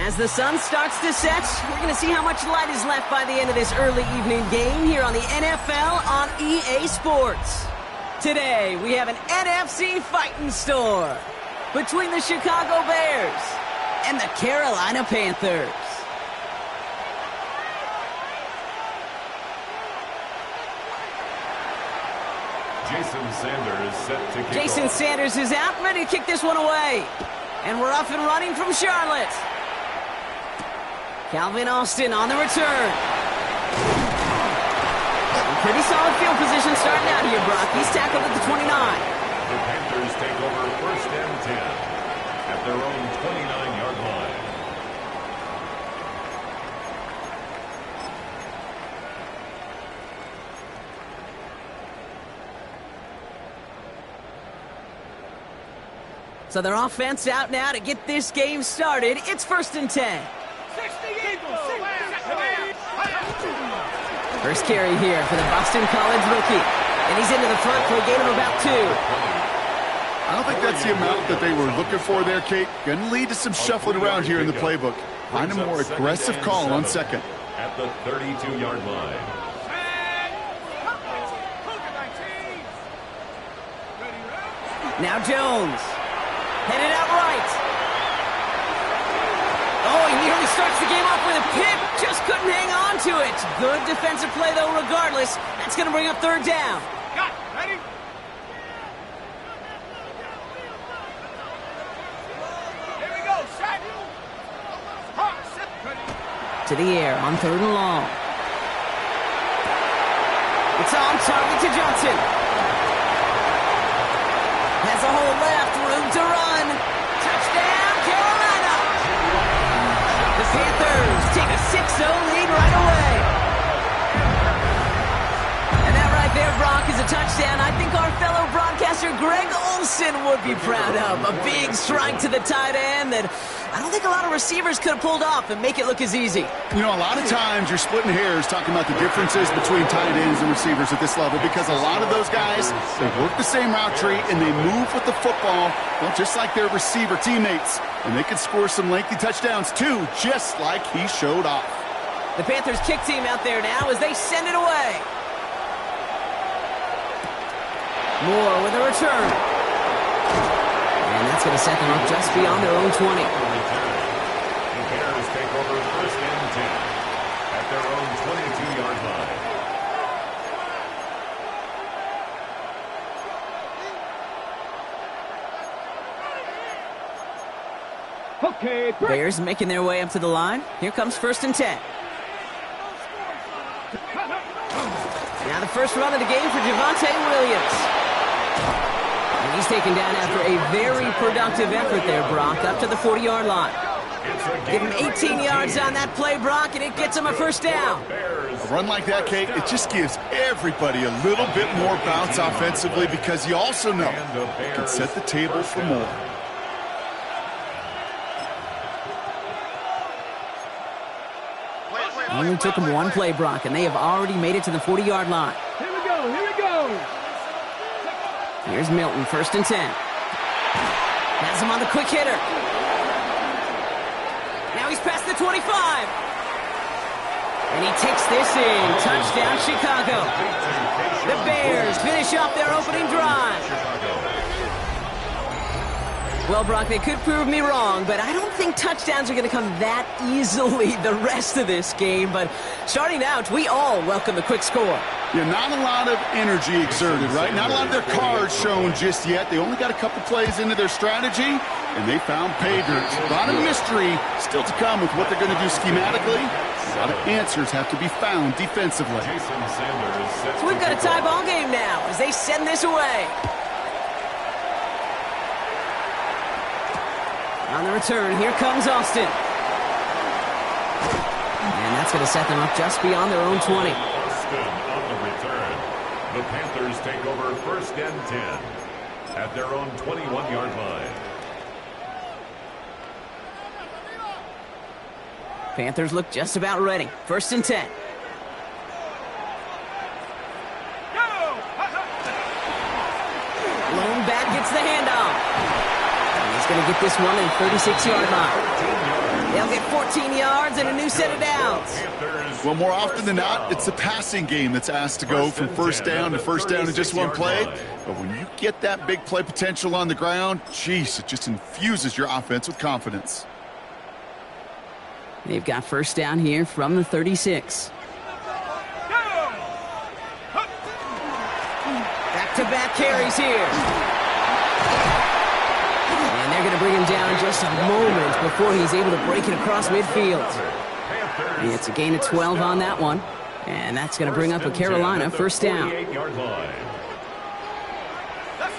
As the sun starts to set, we're going to see how much light is left by the end of this early evening game here on the NFL on EA Sports. Today, we have an NFC fighting store between the Chicago Bears and the Carolina Panthers. Jason Sanders is out, ready to kick this one away. And we're off and running from Charlotte. Calvin Austin on the return. Pretty solid field position starting out here, Brock. He's tackled at the 29. The Panthers take over first and 10 at their own 29-yard line. So their offense out now to get this game started. It's first and 10. First carry here for the Boston College rookie. And he's into the front for a gain of about 2. I don't think that's the amount that they were looking for there, Kate. Going to lead to some shuffling around here in the playbook. Find a more aggressive call on second. At the 32-yard line. Now Jones. Headed out right. Oh, he nearly starts the game off with a pick. Just couldn't hang on to it. Good defensive play, though, regardless. That's going to bring up third down. Got ready. Here we go, set. To the air on third and long. It's on target to Johnson. Has a hole left, room to run. Touchdown, Carolina! The Panthers take a 6-0 lead right away. And that right there, Brock, is a touchdown I think our fellow broadcaster Greg Olsen would be proud of. A big strike to the tight end that I don't think a lot of receivers could have pulled off and make it look as easy. You know, a lot of times you're splitting hairs talking about the differences between tight ends and receivers at this level because a lot of those guys, they work the same route tree and they move with the football, well, just like their receiver teammates. And they can score some lengthy touchdowns too, just like he showed off. The Panthers kick team out there now as they send it away. Moore with a return. And that's going to set them up just beyond their own 20. The Bears take over first and 10 at their own 22-yard line. Okay, Bears making their way up to the line. Here comes first and 10. Now the first run of the game for Javonte Williams. And he's taken down after a very productive effort there, Brock, up to the 40-yard line. Give him 18 yards on that play, Brock, and it gets him a first down. A run like that, Kate, it just gives everybody a little bit more bounce offensively because you also know it can set the table for more. Only took him one play, Brock, and they have already made it to the 40-yard line. Here we go, here we go. Here's Milton, first and 10. Has him on the quick hitter. Now he's past the 25. And he takes this in. Touchdown, Chicago. The Bears finish off their opening drive. Well, Brock, they could prove me wrong, but I don't think touchdowns are going to come that easily the rest of this game. But starting out, we all welcome the quick score. Yeah, not a lot of energy exerted, right? Not a lot of their cards shown just yet. They only got a couple plays into their strategy, and they found pay dirt. A lot of mystery still to come with what they're going to do schematically. A lot of answers have to be found defensively. So we've got a tie ball game now as they send this away. On the return, here comes Austin. And that's going to set them up just beyond their own 20. Austin on the return. The Panthers take over first and 10 at their own 21-yard line. Panthers look just about ready. First and 10. Lone back gets the handoff. And he's going to get this one at the 36-yard line. They'll get 14 yards and a new set of downs. Well, more often than not, it's the passing game that's asked to go from first down to first down in just one play. But when you get that big play potential on the ground, geez, it just infuses your offense with confidence. They've got first down here from the 36. Back-to-back carries here. And they're going to bring him down just a moment before he's able to break it across midfield. It's a gain of 12 on that one. And that's going to bring up a Carolina first down. Let's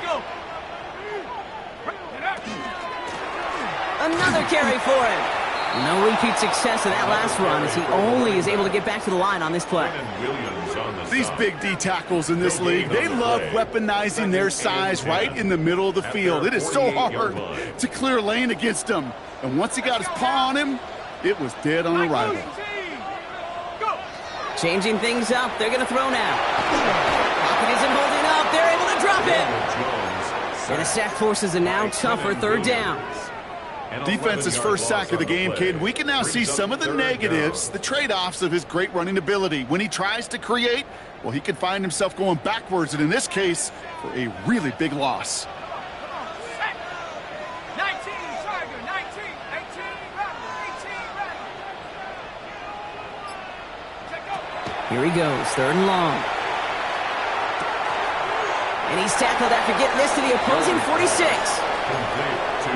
go. Another carry for him. No repeat success of that last run as he only is able to get back to the line on this play. These big D tackles in this league, they love weaponizing their size right in the middle of the field. It is so hard to clear a lane against them. And once he got his paw on him, it was dead on arrival. Changing things up. They're going to throw now. Pocket isn't holding up. They're able to drop it. And the sack forces a now tougher third down. Defense's first sack of the game, kid. We can now see some of the negatives, the trade-offs of his great running ability. When he tries to create, well, he can find himself going backwards, and in this case, for a really big loss. 19, Tiger, 19, 18, Here he goes, third and long. And he's tackled after getting this to the opposing 46.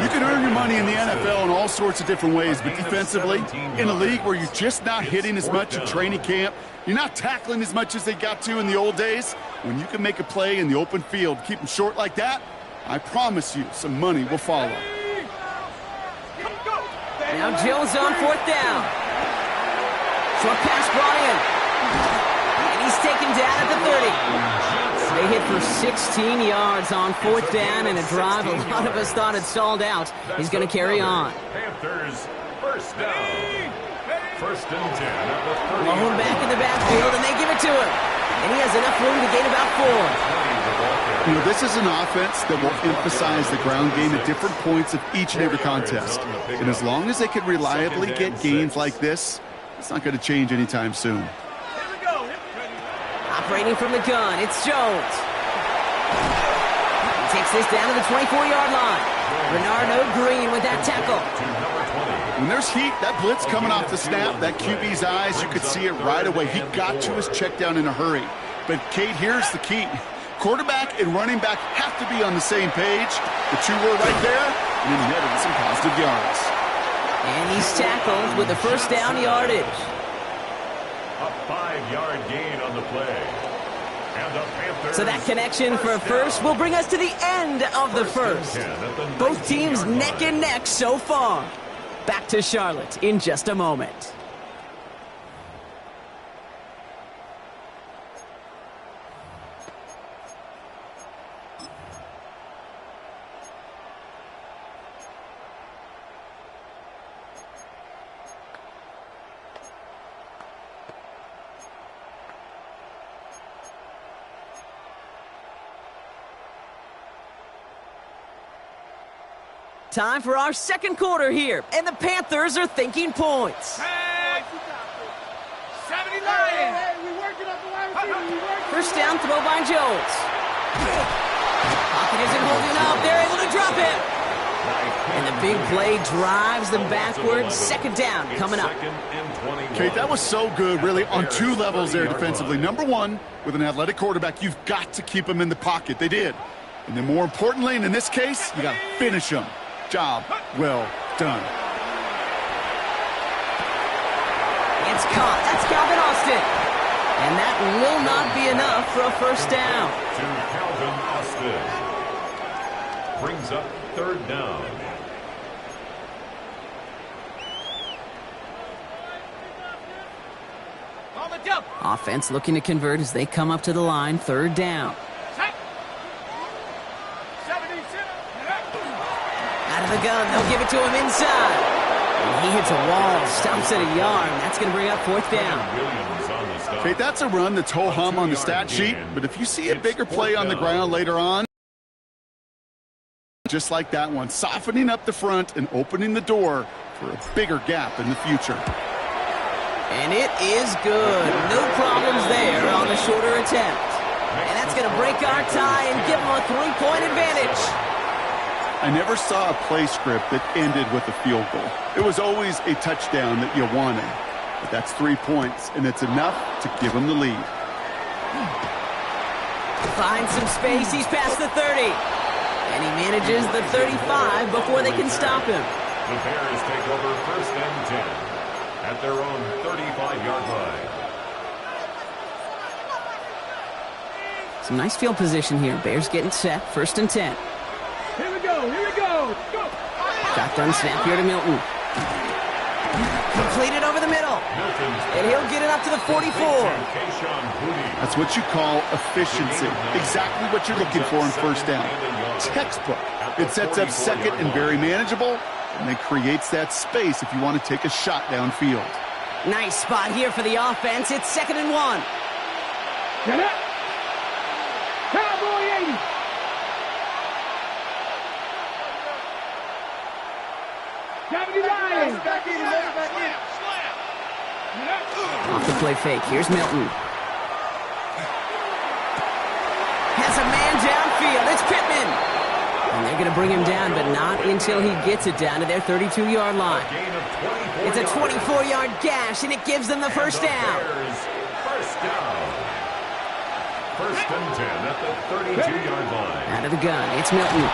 You can earn your money in the NFL in all sorts of different ways, but defensively, in a league where you're just not hitting as much at training camp, you're not tackling as much as they got to in the old days, when you can make a play in the open field, keep them short like that, I promise you some money will follow. Now Jones on fourth down. Short pass brought in. And he's taken down at the 30. They hit for 16 yards on fourth down, and a drive a lot of us thought had stalled out. He's going to carry on. Panthers first down. First and 10 at the 30. Blown back in the backfield, and they give it to him. And he has enough room to gain about 4. You know, this is an offense that will emphasize the ground game at different points of each and every contest. And as long as they can reliably get gains like this, it's not going to change anytime soon. Operating from the gun, it's Jones. He takes this down to the 24-yard line. Bernardo Green with that tackle. When there's heat, that blitz coming off the snap, that QB's eyes, you could see it right away. He got to his check down in a hurry. But, Kate, here's the key. Quarterback and running back have to be on the same page. The two were right there, and he netted some positive yards. And he's tackled with the first down yardage. A 5-yard gain on the play. And the Panthers. So that connection for a first will bring us to the end of the first. Both teams neck and neck so far. Back to Charlotte in just a moment. Time for our second quarter here, and the Panthers are thinking points. 70 Lions. First down throw by Jones. Pocket isn't holding up. They're able to drop it. And the big play drives them backwards. Second down coming up. Kate, that was so good, really, on two levels there defensively. Number one, with an athletic quarterback, you've got to keep him in the pocket. They did. And then more importantly, and in this case, you got to finish him. Job well done. It's caught. That's Calvin Austin. And that will not be enough for a first down. To Calvin Austin. Brings up third down. On the jump. Offense looking to convert as they come up to the line. Third down. Out of the gun, they'll give it to him inside. And he hits a wall, stops at a yard. That's going to bring up fourth down. Okay, that's a run that's ho-hum on the stat sheet, but if you see a bigger play on the ground later on, just like that one, softening up the front and opening the door for a bigger gap in the future. And it is good. No problems there on the shorter attempt. And that's going to break our tie and give them a 3-point advantage. I never saw a play script that ended with a field goal. It was always a touchdown that you wanted. But that's 3 points, and it's enough to give them the lead. Finds some space. He's past the 30. And he manages the 35 before they can stop him. The Bears take over 1st and 10 at their own 35-yard line. Some nice field position here. Bears getting set. 1st and 10. Here we go. Here we go. Go. Shotgun snap here to Milton. Completed over the middle. And he'll get it up to the 44. That's what you call efficiency. Exactly what you're looking for in 1st down. Textbook. It sets up 2nd and very manageable, and then creates that space if you want to take a shot downfield. Nice spot here for the offense. It's 2nd and 1. Get up. Cowboy 80. Back in. Off the play fake. Here's Milton. Has a man downfield. It's Pittman. And they're going to bring him down, but not until he gets it down to their 32-yard line. It's a 24-yard gash, and it gives them the 1st down. 1st and 10 at the 32-yard line. Out of the gun. It's Milton.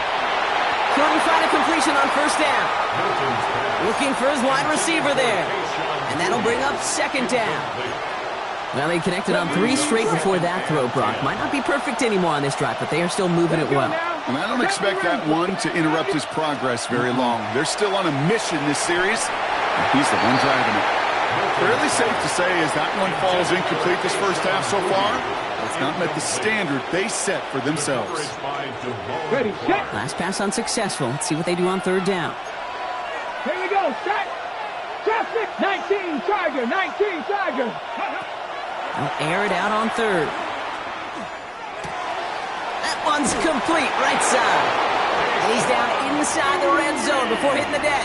Couldn't find a completion on 1st down. Looking for his wide receiver there. And that'll bring up 2nd down. Well, they connected on 3 straight before that throw, Brock. Might not be perfect anymore on this drive, but they are still moving it well. And I don't expect that one to interrupt his progress very long. They're still on a mission this series, and he's the one driving it. Fairly safe to say as that one falls incomplete this 1st half so far, it's not met the standard they set for themselves. Ready, set. Last pass unsuccessful. Let's see what they do on 3rd down. Here we go. Set. Traffic. 19 Charger. 19 Charger. They'll air it out on 3rd. That one's complete, right side. And he's down inside the red zone before hitting the deck.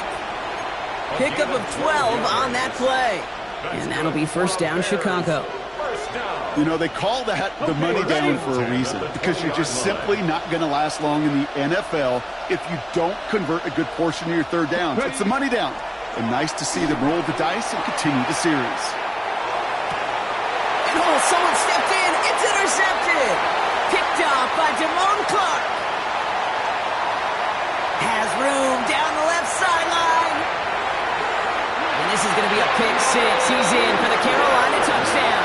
Pickup of 12 on that play. And that'll be 1st down, Chicago. You know, they call that the money down for a reason, because you're just simply not going to last long in the NFL if you don't convert a good portion of your 3rd downs. It's the money down. And nice to see them roll the dice and continue the series. And oh, someone stepped in. It's intercepted. Picked off by Damone Clark. Has room down the left sideline. And this is going to be a pick 6. He's in for the Carolina touchdown.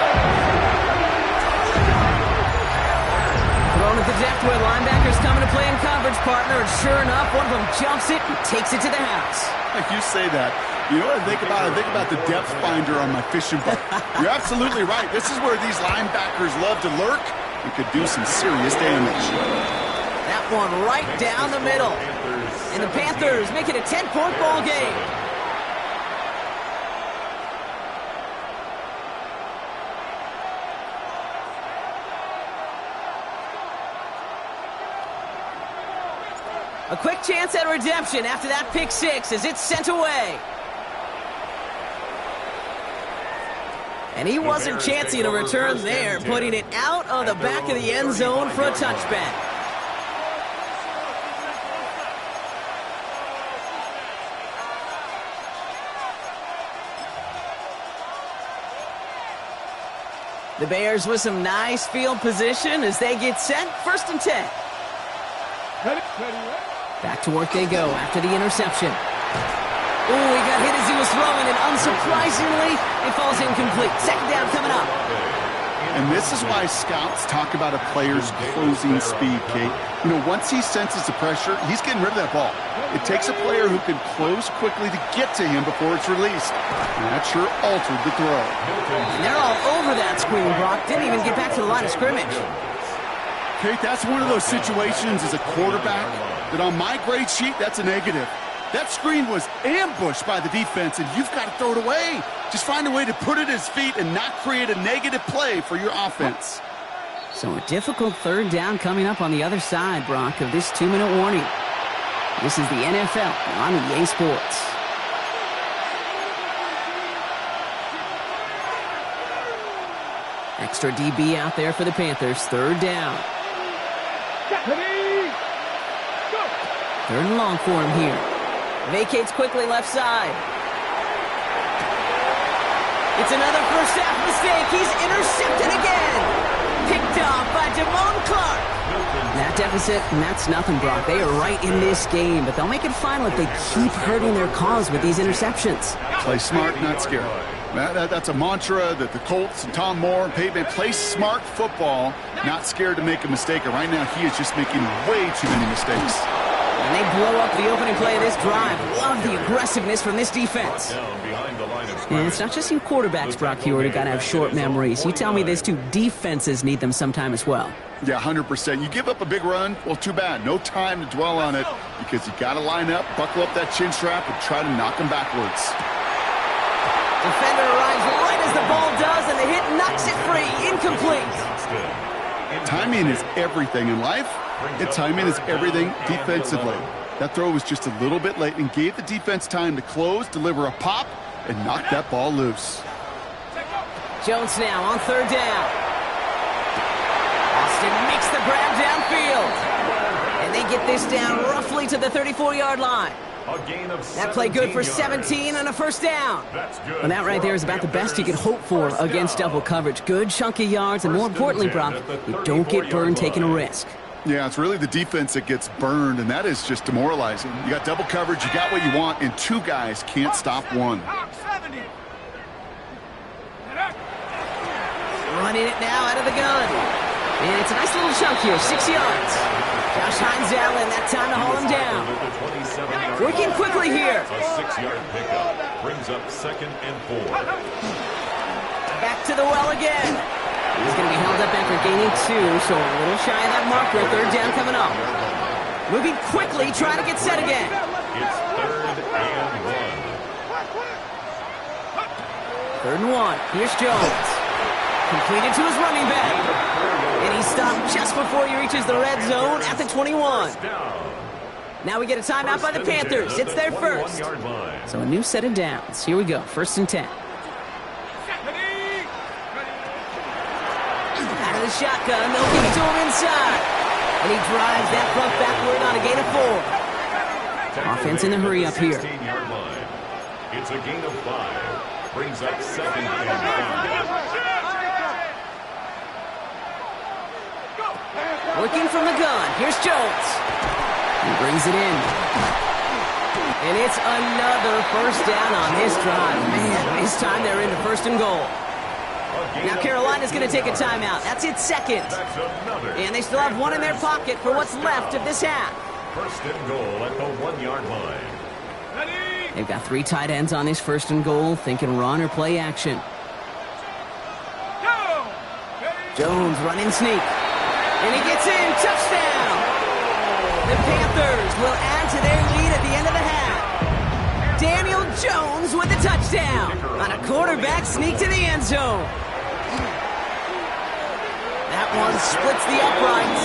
Thrown at the depth where linebackers coming to play in coverage, partner. And sure enough, one of them jumps it and takes it to the house. Like you say that, you know what I think about? I think about the depth finder on my fishing boat. You're absolutely right. This is where these linebackers love to lurk and could do some serious damage. That one right down the middle. And the Panthers make it a 10-point ball game. A quick chance at redemption after that pick 6 as it's sent away. And he wasn't chancing a return there, putting it out of the back of the end zone for a touchback. The Bears with some nice field position as they get set. 1st and 10. Back to work they go after the interception. Oh, he got hit as he was throwing, and unsurprisingly, it falls incomplete. 2nd down coming up. And this is why scouts talk about a player's closing speed, Kate. You know, once he senses the pressure, he's getting rid of that ball. It takes a player who can close quickly to get to him before it's released. And that sure altered the throw. And they're all over that screen, Brock. Didn't even get back to the line of scrimmage. Kate, that's one of those situations as a quarterback that on my grade sheet, that's a negative. That screen was ambushed by the defense, and you've got to throw it away. Just find a way to put it at his feet and not create a negative play for your offense. So a difficult 3rd down coming up on the other side, Brock, of this 2-minute warning. This is the NFL on EA Sports. Extra DB out there for the Panthers. Third down. Ready, go. Third and long for him here. Vacates quickly left side. It's another first half mistake. He's intercepted again. Picked off by Damone Clark. That deficit, and that's nothing, Brock. They are right in this game, but they'll make it final if they keep hurting their cause with these interceptions. Play smart, not scared. That's a mantra that the Colts and Tom Moore and Peyton play smart football, not scared to make a mistake. And right now, he is just making way too many mistakes. And they blow up the opening play of this drive. Love the aggressiveness from this defense. And it's not just you quarterbacks, Brock Huard, who got to have short memories. You tell me these two defenses need them sometime as well. Yeah, 100%. You give up a big run, well, too bad. No time to dwell on it because you got to line up, buckle up that chin strap, and try to knock them backwards. Defender arrives right as the ball does, and the hit knocks it free. Incomplete. Timing is everything in life, and timing is everything defensively. That throw was just a little bit late and gave the defense time to close, deliver a pop, and knock that ball loose. Jones now on third down. Austin makes the grab downfield. And they get this down roughly to the 34-yard line. That play good for 17 on a first down. Well, that right there is about the best you can hope for against double coverage. Good chunky yards, and more importantly, Brock, you don't get burned taking a risk. Yeah, it's really the defense that gets burned, and that is just demoralizing. You got double coverage, you got what you want, and two guys can't stop one. Running it now out of the gun. And it's a nice little chunk here, 6 yards. Josh Hines Allen, that time to haul him down. Working quickly here. A 6-yard pickup brings up 2nd and 4. Back to the well again. He's going to be held up after gaining 2, so a little shy of that marker. Third down coming up. Moving quickly, trying to get set again. It's 3rd and 1. 3rd and 1. Here's Jones. Completed to his running back. And he stopped just before he reaches the red zone at the 21. Now we get a timeout by the Panthers. It's their first. So a new set of downs. Here we go. 1st and 10. Out of the shotgun. They'll give it to him inside. And he drives that front backward on a gain of 4. Offense in the hurry up here. It's a gain of 5. Brings up 2nd and 5. Working from the gun. Here's Jones. He brings it in. And it's another first down on this drive. Man, this time they're into 1st and goal. Now Carolina's going to take a timeout. That's its 2nd. And they still have 1 in their pocket for what's left of this half. 1st and goal at the 1-yard line. They've got 3 tight ends on this 1st and goal, thinking run or play action. Jones running sneak. And he gets in. Touchdown! The Panthers will add to their lead at the end of the half. Daniel Jones with the touchdown on a quarterback sneak to the end zone. That one splits the uprights.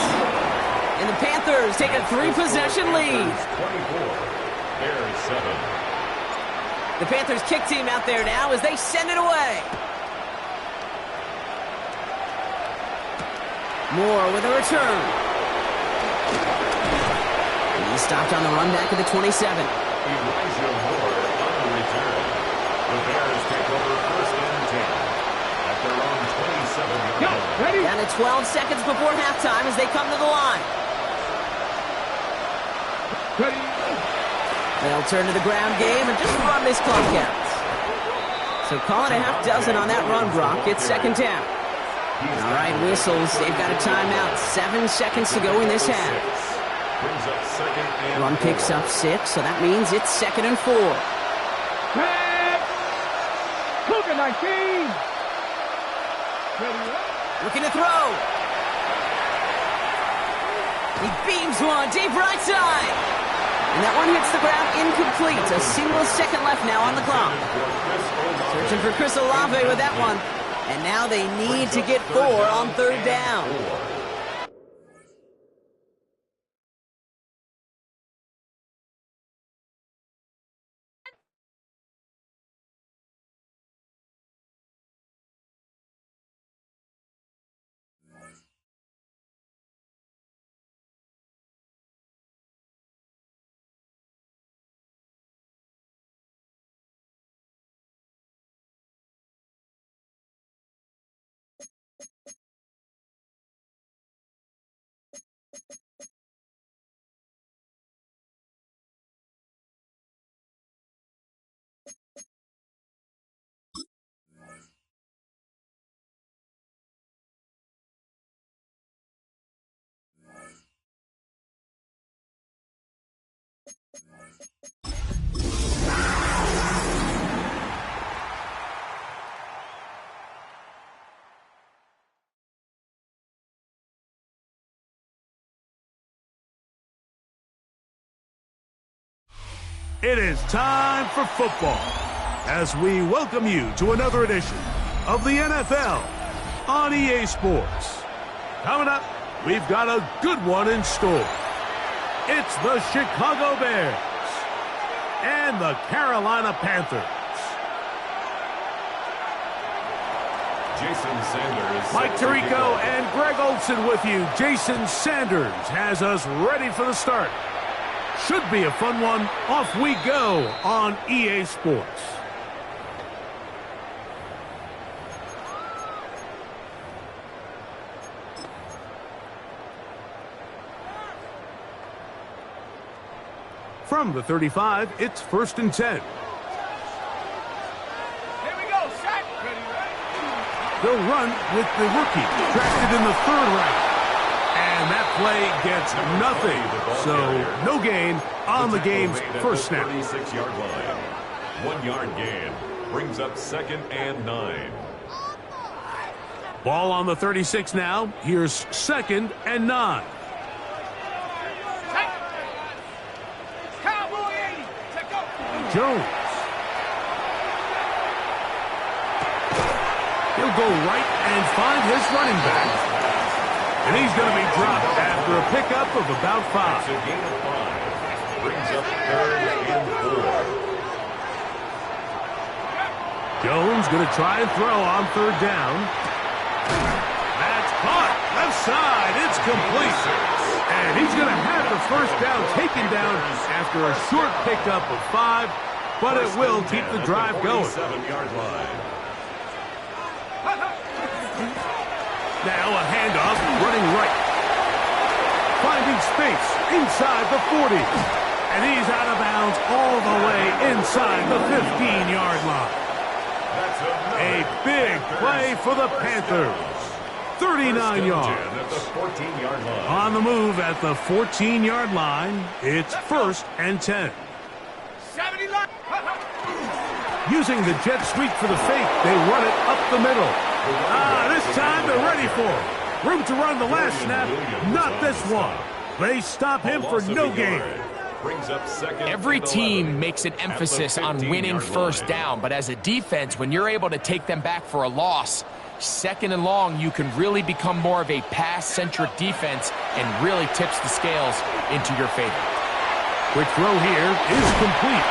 And the Panthers take a 3-possession lead. 24. There's 7. The Panthers kick team out there now as they send it away. Moore with a return. He's stopped on the run back at the 27. Elijah Moore on the return. The Bears take over 1st and 10 at their own 27-yard line. Down to 12 seconds before halftime as they come to the line. They'll turn to the ground game and just run this clock out. So call it a half dozen on that run, Brock. It's 2nd down. All right, whistles. They've got a timeout. 7 seconds to go in this half. Run picks up 6, so that means it's 2nd and 4. Cougar 19. Looking to throw. He beams one deep right side. And that one hits the ground incomplete. A single second left now on the clock. Searching for Chris Olave with that one. And now they need to get 4 on 3rd down. It is time for football as we welcome you to another edition of the NFL on EA Sports. Coming up, we've got a good one in store. It's the Chicago Bears and the Carolina Panthers. Jason Sanders. Mike Tirico and Greg Olson with you. Jason Sanders has us ready for the start. Should be a fun one. Off we go on EA Sports. From the 35, it's 1st and 10. Here we go, set. They'll run with the rookie, drafted in the 3rd round. And that play gets nothing. So no gain on the game's first snap. 36-yard line. 1-yard gain brings up 2nd and 9. Ball on the 36 now. Here's 2nd and 9. Cowboy 80. Check go. Jones. He'll go right and find his running back. And he's going to be dropped after a pickup of about 5. That's a gain of 5. Brings up 3rd and 4. Jones going to try and throw on 3rd down. That's caught. Left side. It's complete. And he's going to have the 1st down taken down after a short pickup of 5. But it will keep the drive going. 47-yard line. Now a handoff, running right. Finding space inside the 40. And he's out of bounds all the way inside the 15-yard line. A big play for the Panthers. 39 yards. At the 14-yard line. On the move at the 14-yard line, it's 1st and 10. 70 line. Using the jet sweep for the fake, they run it up the middle. This time they're ready for it. Room to run the last snap, not this one. They stop him for no gain. Every team makes an emphasis on winning 1st down, but as a defense, when you're able to take them back for a loss, 2nd and long, you can really become more of a pass-centric defense and really tips the scales into your favor. Quick throw here is complete.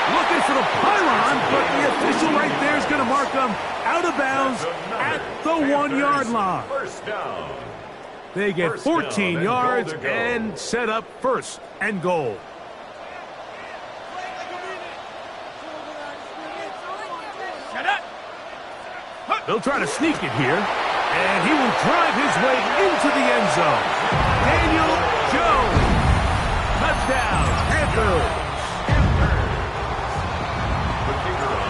Looking for the pylon, but the official right there is going to mark them out of bounds at the 1-yard line. First down. They get 14 yards and set up 1st and goal. They'll try to sneak it here, and he will drive his way into the end zone. Daniel Jones. Touchdown, Panthers.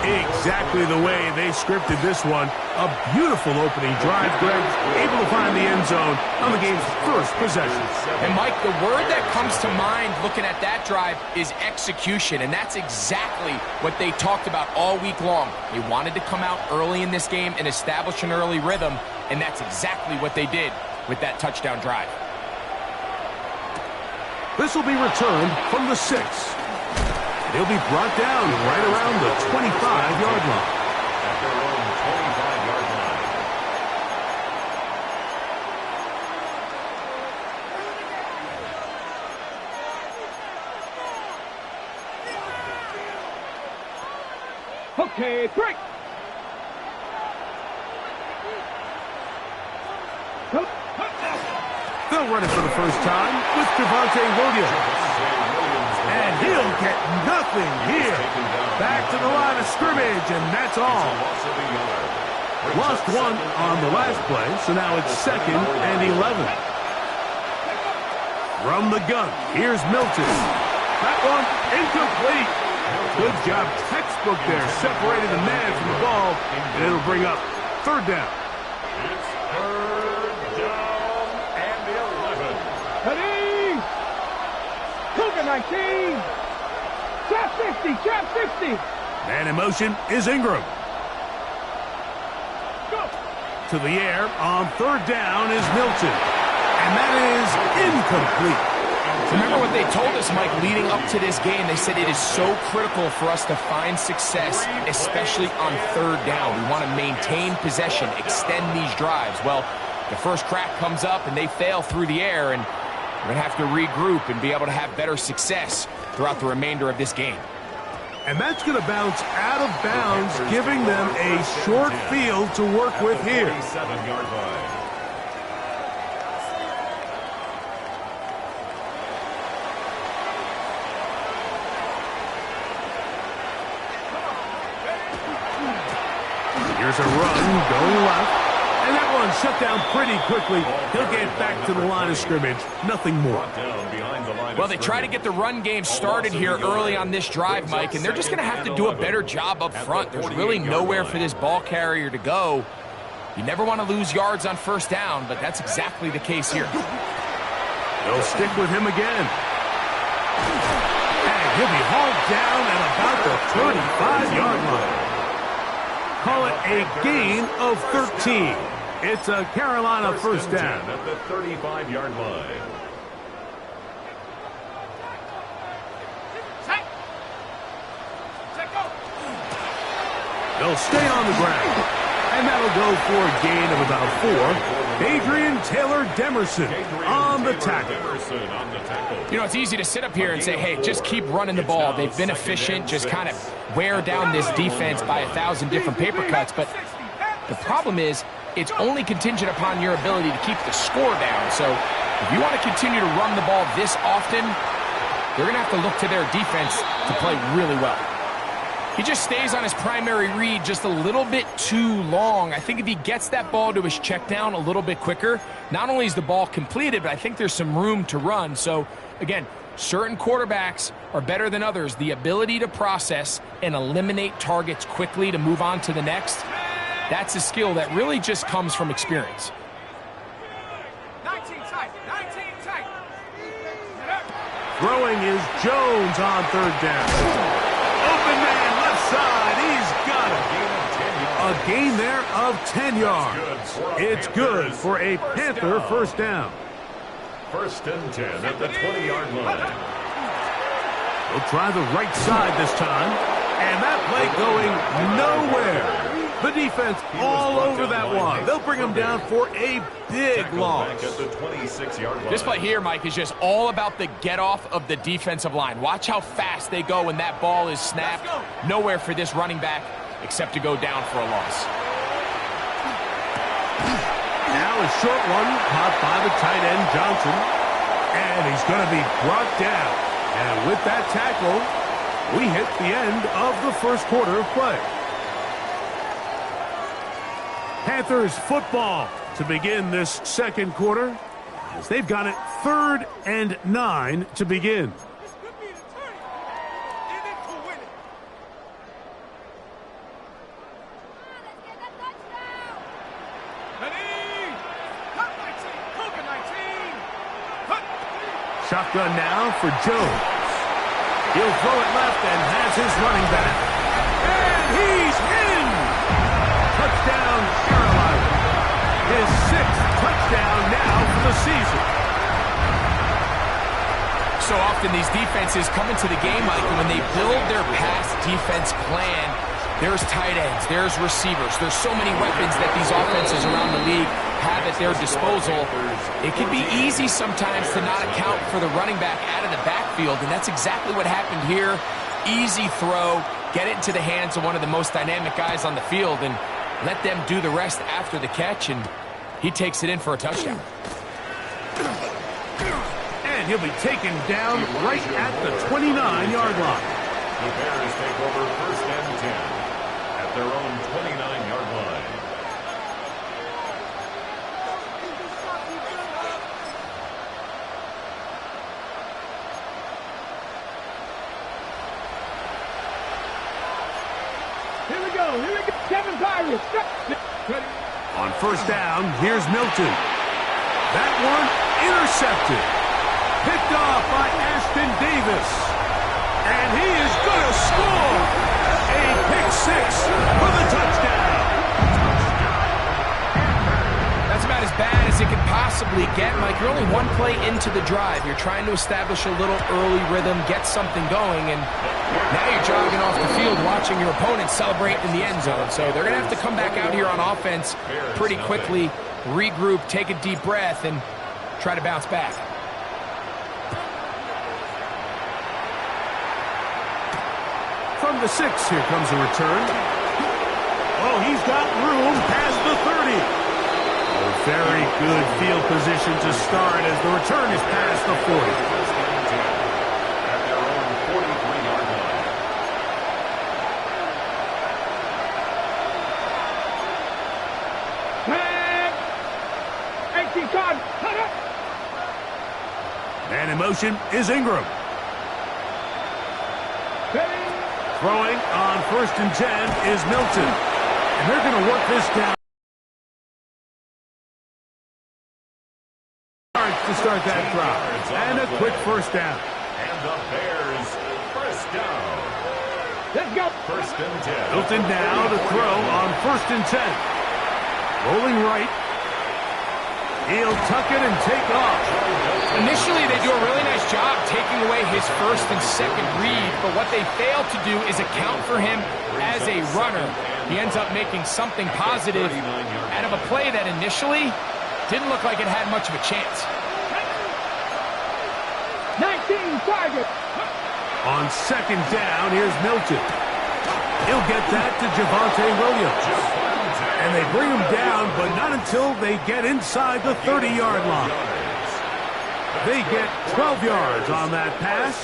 Exactly the way they scripted this one. A beautiful opening drive, Greg. Able to find the end zone on the game's 1st possession. And, Mike, the word that comes to mind looking at that drive is execution, and that's exactly what they talked about all week long. They wanted to come out early in this game and establish an early rhythm, and that's exactly what they did with that touchdown drive. This will be returned from the 6. He'll be brought down right around the 25-yard line. At their own 25-yard line. Okay, break. They'll run it for the 1st time with Devontae Williams. And he'll get nothing here. Back to the line of scrimmage, and that's all. Lost 1 on the last play, so now it's 2nd and 11. From the gun, here's Milton. That one incomplete. Good job, textbook there, separating the man from the ball, and it'll bring up 3rd down. It's 3rd down and 11. Ready? Cougar 19. 60, trap 60. Man in motion is Ingram. Go. To the air on third down is Milton. And that is incomplete. Remember what they told us, Mike, leading up to this game? They said it is so critical for us to find success, especially on third down. We want to maintain possession, extend these drives. Well, the first crack comes up and they fail through the air, and we're going to have to regroup and be able to have better success throughout the remainder of this game. And that's going to bounce out of bounds, giving them a short field to work with here. 47-yard line. Here's a run going left, and that one shut down pretty quickly. He'll get back to the line of scrimmage, nothing more. Well, they try to get the run game started here early on this drive, Mike, and they're just going to have to do a better job up front. There's really nowhere for this ball carrier to go. You never want to lose yards on first down, but that's exactly the case here. They'll stick with him again. And he'll be hauled down at about the 35-yard line. Call it a gain of 13. It's a Carolina first down. At the 35-yard line. They'll stay on the ground. And that'll go for a gain of about 4. Adrian Taylor-Demerson on the tackle. You know, it's easy to sit up here and say, hey, just keep running the ball. They've been efficient, just kind of wear down this defense by 1,000 different paper cuts. But the problem is, it's only contingent upon your ability to keep the score down. So if you want to continue to run the ball this often, they're going to have to look to their defense to play really well. He just stays on his primary read just a little bit too long. I think if he gets that ball to his check down a little bit quicker, not only is the ball completed, but I think there's some room to run. So, again, certain quarterbacks are better than others. The ability to process and eliminate targets quickly to move on to the next, that's a skill that really just comes from experience. 19 tight, 19 tight. Throwing is Jones on third down. Open man. Side, he's got it. A gain there of 10 yards. It's good for a Panther first down. First and 10 at the 20-yard line. They'll try the right side this time. And that play going nowhere. The defense all over that one. They'll bring him down for a big loss. At the 26-yard line. This play here, Mike, is just all about the get-off of the defensive line. Watch how fast they go when that ball is snapped. Nowhere for this running back except to go down for a loss. Now a short one caught by the tight end, Johnson. And he's going to be brought down. And with that tackle, we hit the end of the first quarter of play. Panthers football to begin this second quarter, as they've got it 3rd and 9 to begin. This could be the turn. In it to win it. Ready? Cut 19. Cougar 19. Cut. Shotgun now for Jones. He'll throw it left and has his running back. And he's in! Touchdown, Carolina. His 6th touchdown now for the season. So often these defenses come into the game, Mike, and when they build their pass defense plan, there's tight ends, there's receivers, there's so many weapons that these offenses around the league have at their disposal. It can be easy sometimes to not account for the running back out of the backfield, and that's exactly what happened here. Easy throw, get it into the hands of one of the most dynamic guys on the field, and let them do the rest after the catch, and he takes it in for a touchdown. And he'll be taken down right at the 29-yard line. The Bears take over first and 10 at their own 29-yard line. Here we go. Here we go. Kevin Pirates. Ready? On first down, here's Milton. That one intercepted. Picked off by Ashton Davis. And he is going to score! A pick six for the touchdown! That's about as bad as it could possibly get, Mike. You're only one play into the drive. You're trying to establish a little early rhythm, get something going, and now you're jogging off the field watching your opponent celebrate in the end zone. So they're going to have to come back out here on offense pretty quickly, regroup, take a deep breath, and try to bounce back. From the 6, here comes a return. Oh, he's got room past the 30. A very good field position to start as the return is past the 40. At their own 43-yard line. Tag! 18 card. And in motion is Ingram. Throwing on 1st and 10 is Milton. And they're going to work this down to start that drive. And a quick first down. And the Bears first down. Let's go. 1st and 10. Milton now to throw on 1st and 10. Rolling right. He'll tuck it and take off. Initially, they do a really nice job taking away his 1st and 2nd read, but what they fail to do is account for him as a runner. He ends up making something positive out of a play that initially didn't look like it had much of a chance. 19 target. On 2nd down, here's Milton. He'll get that to Javonte Williams. And they bring him down, but not until they get inside the 30-yard line. They get 12 yards on that pass.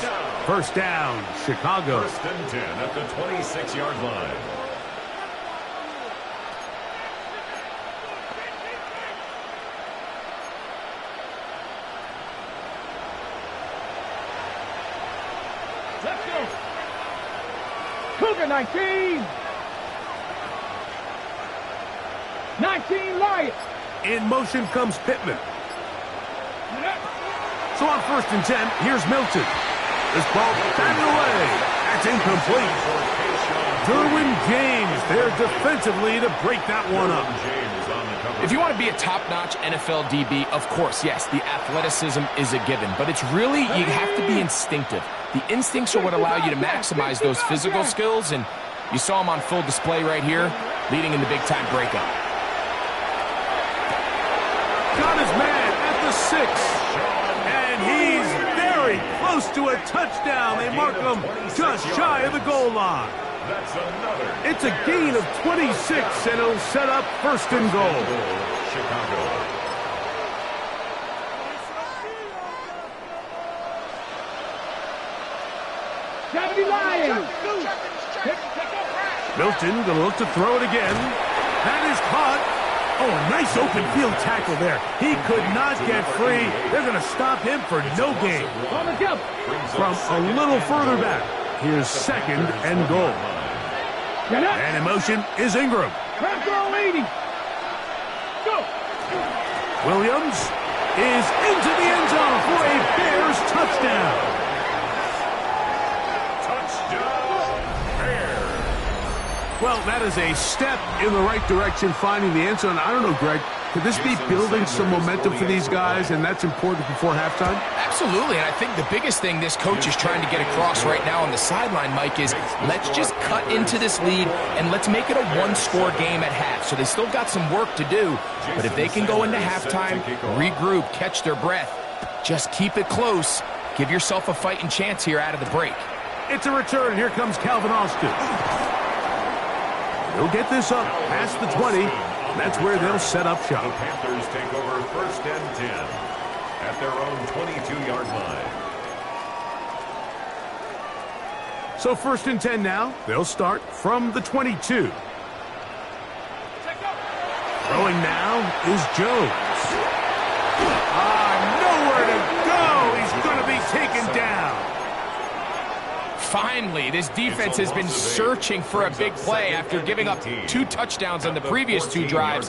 First down, Chicago. 1st and 10 at the 26-yard line. Let's go. Cougar 19. 19 Lions. In motion comes Pittman. So on 1st and 10, here's Milton. This ball batted away. That's incomplete. Derwin James there defensively to break that one up. If you want to be a top-notch NFL DB, of course, yes, the athleticism is a given. But it's really, you have to be instinctive. The instincts are what allow you to maximize those physical skills, and you saw him on full display right here, leading in the big-time breakup. Got his man at the 6. And he's very close to a touchdown. They mark him just shy of the goal line. That's another. It's a gain of 26, and it'll set up 1st and goal. Chicago. Lions. Milton going to look to throw it again. That is caught. Oh, a nice open field tackle there. He could not get free. They're going to stop him for no gain. From a little further back, here's 2nd and goal. And in motion is Ingram. Go. Williams is into the end zone for a Bears touchdown. Well, that is a step in the right direction, finding the end zone. I don't know, Greg, could this be building some momentum for these guys, and that's important before halftime? Absolutely, and I think the biggest thing this coach is trying to get across right now on the sideline, Mike, is let's just cut into this lead, and let's make it a one-score game at half. So they still got some work to do, but if they can go into halftime, regroup, catch their breath, just keep it close, give yourself a fighting chance here out of the break. It's a return. Here comes Calvin Austin. They'll get this up past the 20. That's where they'll set up shop. The Panthers take over 1st and 10 at their own 22-yard line. So 1st and 10 now. They'll start from the 22. Throwing now is Jones. Nowhere to go. He's going to be taken down. Finally, this defense has been searching for a big play after giving up 2 touchdowns on the previous 2 drives.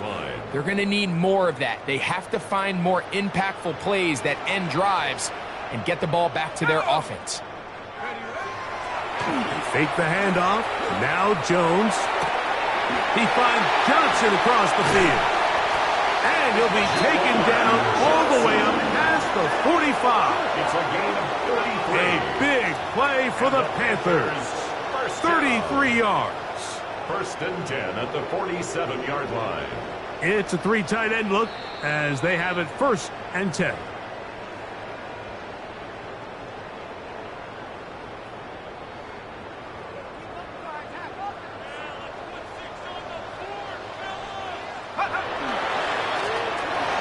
They're going to need more of that. They have to find more impactful plays that end drives and get the ball back to their offense. Fake the handoff. Now Jones. He finds Johnson across the field. And he'll be taken down all the way up past the 45. It's a gain of 33. A big play for the Panthers. 33 yards. First and 10 at the 47-yard line. It's a 3 tight end look as they have it first and 10.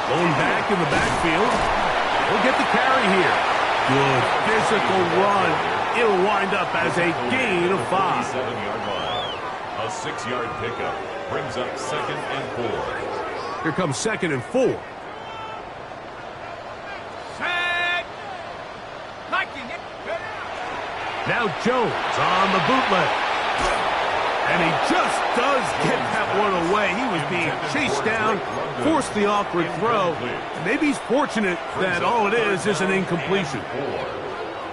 Going back in the backfield. He'll get the carry here. Good physical run. It'll wind up as a gain of 5. 47-yard line. A 6-yard pickup brings up 2nd and 4. Here comes 2nd and 4. Now Jones on the bootleg. And he just does get that one away. He was being chased down, forced the awkward throw. Maybe he's fortunate that all it is an incompletion.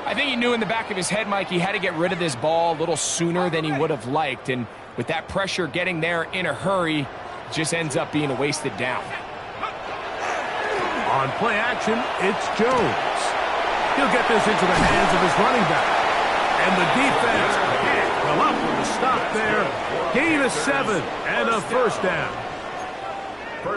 I think he knew in the back of his head, Mike, he had to get rid of this ball a little sooner than he would have liked. And with that pressure getting there in a hurry, it just ends up being a wasted down. On play action, it's Jones. He'll get this into the hands of his running back. And the defense can't come up with a stop there. Gain of 7 and a first down.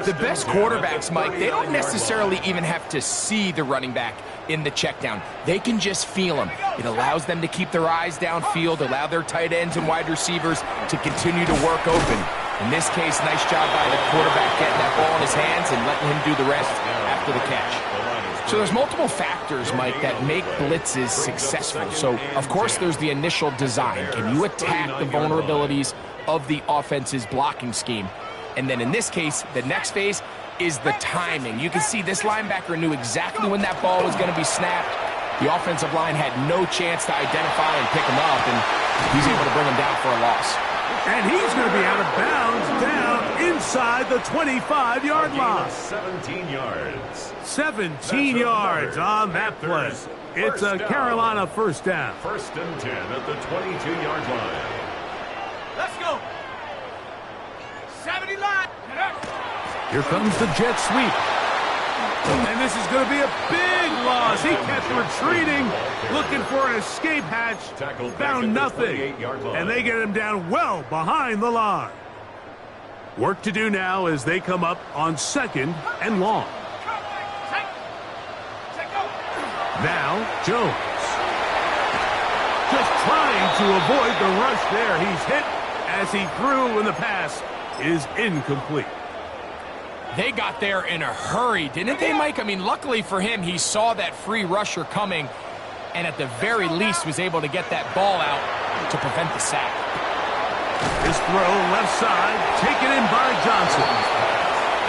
The best quarterbacks, Mike, they don't necessarily even have to see the running back in the check down. They can just feel him. It allows them to keep their eyes downfield, allow their tight ends and wide receivers to continue to work open. In this case, nice job by the quarterback getting that ball in his hands and letting him do the rest after the catch. So there's multiple factors, Mike, that make blitzes successful. So, of course, there's the initial design. Can you attack the vulnerabilities of the offense's blocking scheme? And then in this case, the next phase is the timing. You can see this linebacker knew exactly when that ball was going to be snapped. The offensive line had no chance to identify and pick him up, and he's able to bring him down for a loss. And he's going to be out of bounds down inside the 25-yard line. 17 yards. 17 yards on that play. It's a Carolina first down. First and 10 at the 22-yard line. Let's go. 70 line. Here comes the jet sweep. And this is going to be a big loss. He kept retreating, looking for an escape hatch, found nothing. And they get him down well behind the line. Work to do now as they come up on 2nd and long. Now, Jones. Just trying to avoid the rush there. He's hit as he threw, and the pass is incomplete. They got there in a hurry, didn't they, Mike? I mean, luckily for him, he saw that free rusher coming and at the very least was able to get that ball out to prevent the sack. This throw left side, taken in by Johnson.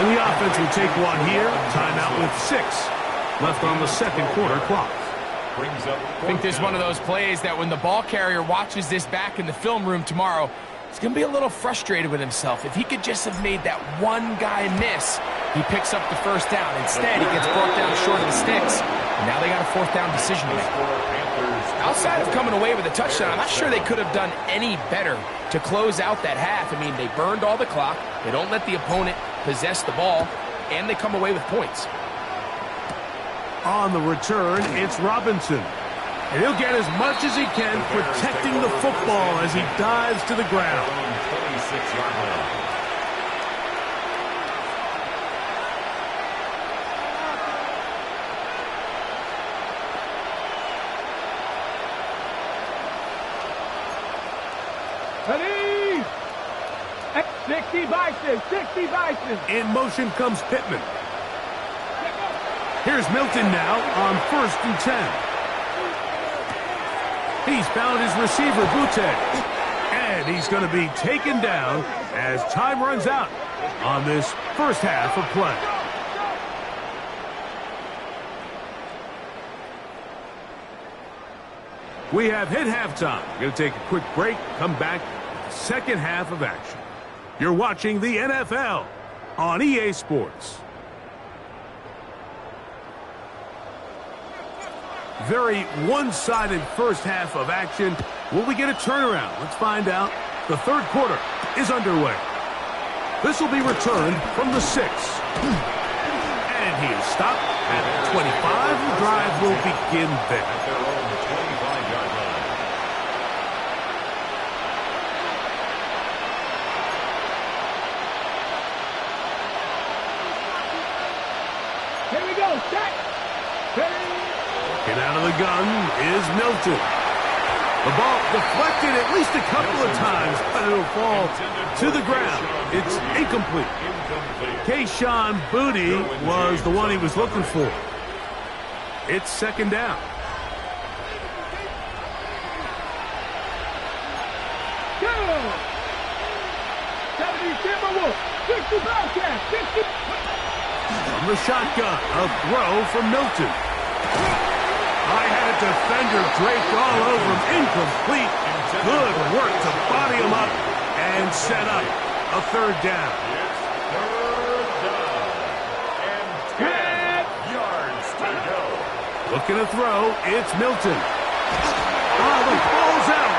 And the offense will take one here. Timeout with 6 left on the second quarter clock. I think this is one of those plays that when the ball carrier watches this back in the film room tomorrow, he's going to be a little frustrated with himself. If he could just have made that one guy miss, he picks up the first down. Instead, he gets brought down short of the sticks. And now they got a 4th down decision to make. Outside of coming away with a touchdown, I'm not sure they could have done any better to close out that half. I mean, they burned all the clock. They don't let the opponent possess the ball, and they come away with points. On the return, it's Robinson. And he'll get as much as he can, protecting the football as he dives to the ground. 26-yard line. Ready? 60 Bison, 60 Bison. In motion comes Pittman. Here's Milton now on 1st and 10. He's found his receiver, Butte. And he's going to be taken down as time runs out on this first half of play. We have hit halftime. We're going to take a quick break, come back, second half of action. You're watching the NFL on EA Sports. Very one-sided first half of action Will we get a turnaround? Let's find out. The third quarter is underway. This will be returned from the 6. And he is stopped at 25. The drive will begin there. At their own 25-yard line. Here we go. Set. Get out of the gun is Milton. The ball deflected at least a couple of times, but it'll fall to the ground. It's incomplete. Kayshon Boutte was the one he was looking for. It's second down. Go. 70 Timberwolves. 60 Bobcats. 60. From the shotgun, a throw from Milton. I had a defender draped all over him. Incomplete. Good work to body him up and set up a third down. It's third down. And 10 yards to go. Looking to throw, it's Milton. Oh, the ball's out.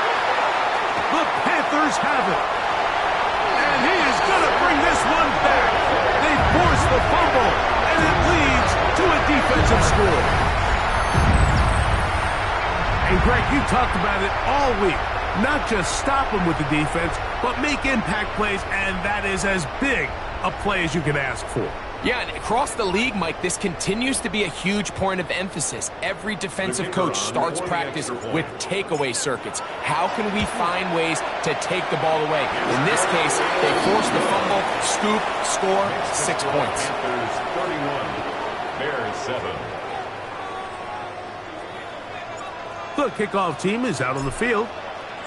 The Panthers have it. And he is going to bring this one back. They force the fumble, and it leads to a defensive score. And Greg, you talked about it all week. Not just stop them with the defense, but make impact plays, and that is as big a play as you can ask for. Yeah, and across the league, Mike, this continues to be a huge point of emphasis. Every defensive coach starts practice with takeaway circuits. How can we find ways to take the ball away? In this case, they force the fumble, scoop, score, 6 points. Panthers 31, Bears 7. The kickoff team is out on the field,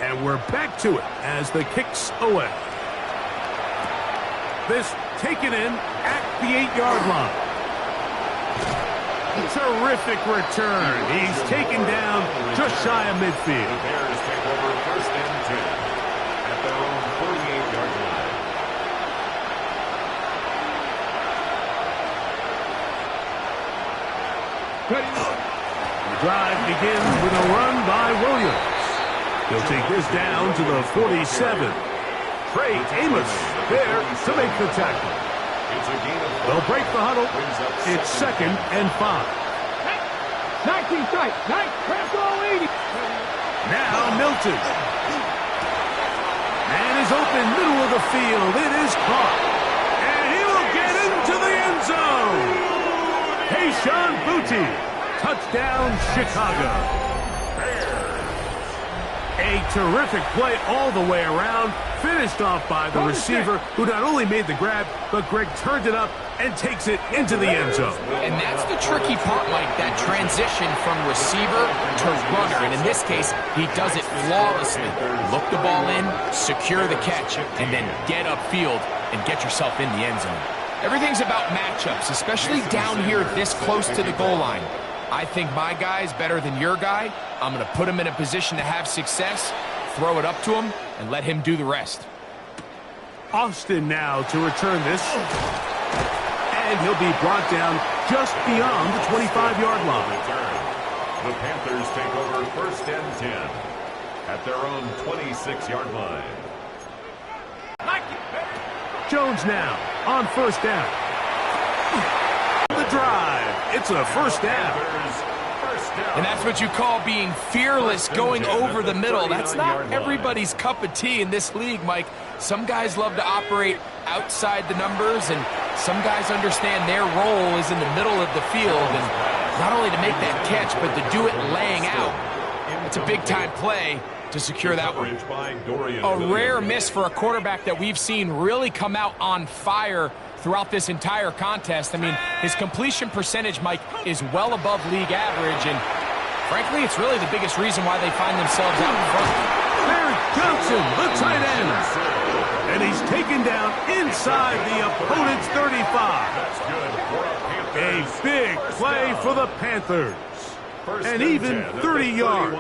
and we're back to it as the kick's away. This taken in at the 8-yard line. Terrific return. He's taken down just shy of midfield. The Bears take over first and 10 at their own 48-yard line. The drive begins with a run by Williams. He'll take this down to the 47. Trey Amos there to make the tackle. They'll break the huddle. It's second and 5. 19 tight. 9. Press all 80. Now Milton. Man is open, middle of the field. It is caught. And he will get into the end zone. Kayshon Boutte. Touchdown, Chicago. A terrific play all the way around. Finished off by the receiver, who not only made the grab, but Greg turned it up and takes it into the end zone. And that's the tricky part, Mike, that transition from receiver to runner. And in this case, he does it flawlessly. Look the ball in, secure the catch, and then get upfield and get yourself in the end zone. Everything's about matchups, especially down here this close to the goal line. I think my guy is better than your guy. I'm going to put him in a position to have success, throw it up to him, and let him do the rest. Austin now to return this. And he'll be brought down just beyond the 25-yard line. The Panthers take over first and 10 at their own 26-yard line. Jones now on first down. The drive. It's a first down. And that's what you call being fearless, going over the middle. That's not everybody's cup of tea in this league, Mike. Some guys love to operate outside the numbers, and some guys understand their role is in the middle of the field, and not only to make that catch, but to do it laying out. It's a big-time play to secure that one. A rare miss for a quarterback that we've seen really come out on fire throughout this entire contest. I mean, his completion percentage, Mike, is well above league average, and frankly, it's really the biggest reason why they find themselves out in front. There's Johnson, the tight end. And he's taken down inside the opponent's 35. A big play for the Panthers. And even 30 yards.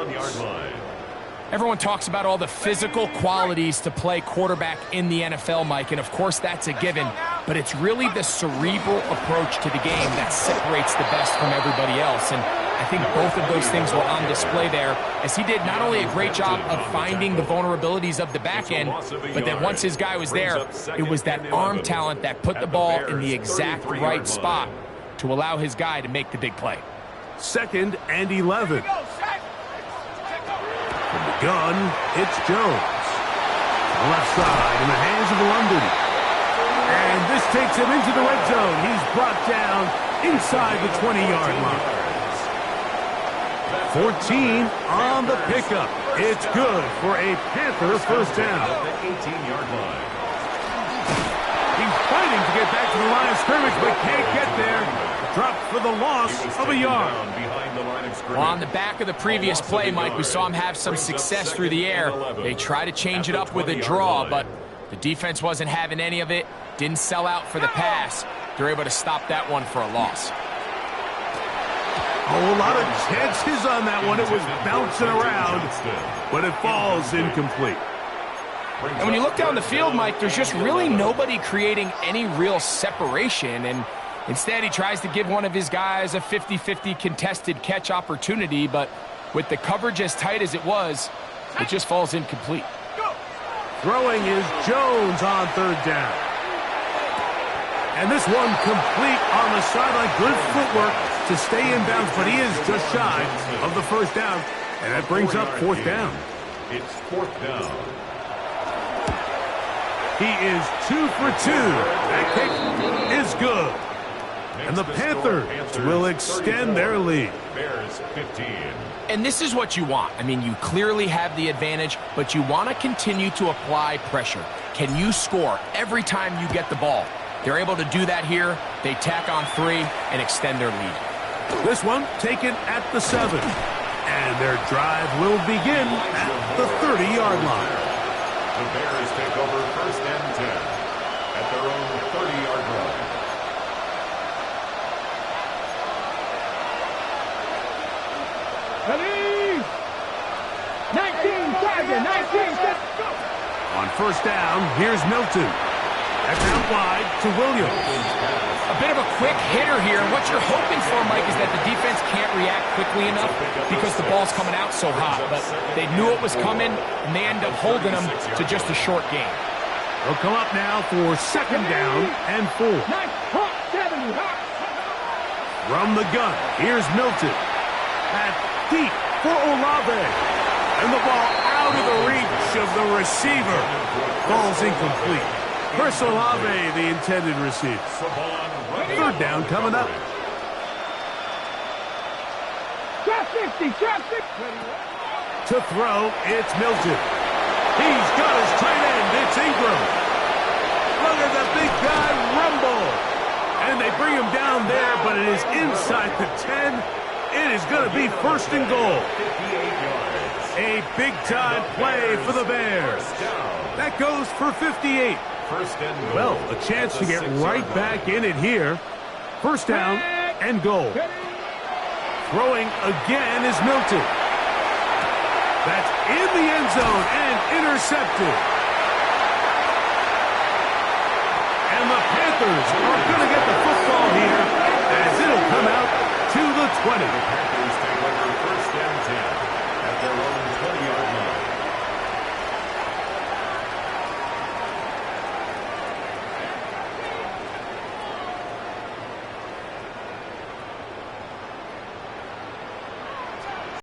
Everyone talks about all the physical qualities to play quarterback in the NFL, Mike, and of course that's a given, but it's really the cerebral approach to the game that separates the best from everybody else. And I think both of those things were on display there, as he did not only a great job of finding the vulnerabilities of the back end, but then once his guy was there, it was that arm talent that put the ball in the exact right spot to allow his guy to make the big play. 2nd and 11. From the gun, it's Jones. Left side in the hands of London. And this takes him into the red zone. He's brought down inside the 20-yard line. 14 on the pickup. It's good for a Panther first down. He's fighting to get back to the line of scrimmage, but can't get there. Dropped for the loss of a yard. Well, on the back of the previous play, Mike, we saw him have some success through the air. They try to change it up with a draw, but the defense wasn't having any of it. Didn't sell out for the pass. They're able to stop that one for a loss. A lot of chances on that one. It was bouncing around, but it falls incomplete. And when you look down the field, Mike, there's just really nobody creating any real separation, and instead he tries to give one of his guys a 50-50 contested catch opportunity, but with the coverage as tight as it was, it just falls incomplete. Throwing is Jones on 3rd down. And this one complete on the sideline. Good footwork to stay in bounds, but he is just shy of the first down, and that brings up 4th down. It's 4th down. He is 2 for 2. That kick is good. And the Panthers will extend their lead. Bears 15. And this is what you want. I mean, you clearly have the advantage, but you want to continue to apply pressure. Can you score every time you get the ball? They're able to do that here. They tack on 3 and extend their lead. This one taken at the 7. And their drive will begin at the 30-yard line. The Bears take over 1st and 10 at their own 30-yard line. Ready? 19, Charger, 19, set, go! On 1st down, here's Milton. That's out wide to Williams. A bit of a quick hitter here. What you're hoping for, Mike, is that the defense can't react quickly enough because the ball's coming out so hot. But they knew it was coming, and they end up holding them to just a short gain. They'll come up now for 2nd down and 4. From the gun, here's Milton. At deep for Olave. And the ball out of the reach of the receiver. Ball's incomplete. Chris Olave, the intended receiver. 3rd down coming up. To throw, it's Milton. He's got his tight end. It's Ingram. Look at the big guy rumble. And they bring him down there, but it is inside the 10. It is going to be 1st and goal. A big-time play for the Bears. That goes for 58. Well, a chance to get right back in it here. 1st down and goal. Throwing again is Milton. That's in the end zone and intercepted. And the Panthers are going to get the football here as it'll come out to the 20.